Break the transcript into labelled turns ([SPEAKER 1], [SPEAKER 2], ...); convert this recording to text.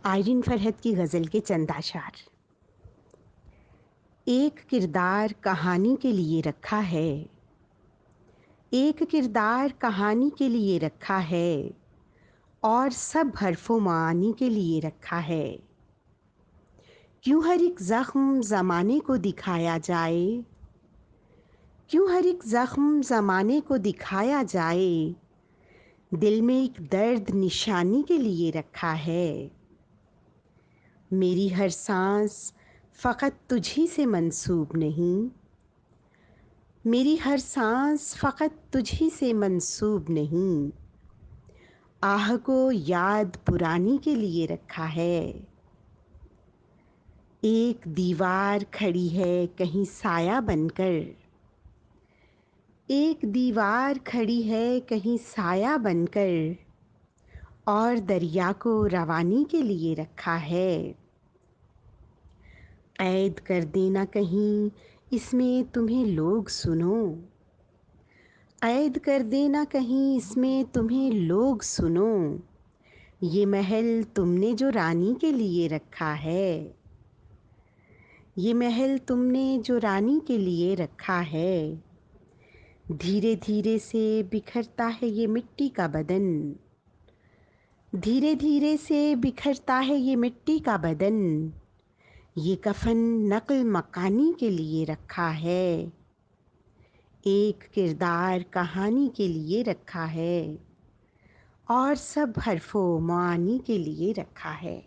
[SPEAKER 1] Irene Farhad की गज़ल के चंद अशार। एक किरदार कहानी के लिए रखा है, एक किरदार कहानी के लिए रखा है, और सब हरफो मानी के लिए रखा है। क्यों हर एक ज़ख्म ज़माने को दिखाया जाए, क्यों हर एक ज़ख्म ज़माने को दिखाया जाए, दिल में एक दर्द निशानी के लिए रखा है। मेरी हर सांस फ़कत तुझी से मंसूब नहीं, मेरी हर सांस फ़कत तुझी से मंसूब नहीं, आह को याद पुरानी के लिए रखा है। एक दीवार खड़ी है कहीं साया बनकर, एक दीवार खड़ी है कहीं साया बनकर, और दरिया को रवानी के लिए रखा है। कैद कर देना कहीं इसमें तुम्हें लोग सुनो, कैद कर देना कहीं इसमें तुम्हें लोग सुनो, ये महल तुमने जो रानी के लिए रखा है, ये महल तुमने जो रानी के लिए रखा है। धीरे धीरे से बिखरता है ये मिट्टी का बदन, धीरे धीरे से बिखरता है ये मिट्टी का बदन, ये कफन नक़्ल मकानी के लिए रखा है। एक किरदार कहानी के लिए रखा है, और सब हरफो मानी के लिए रखा है।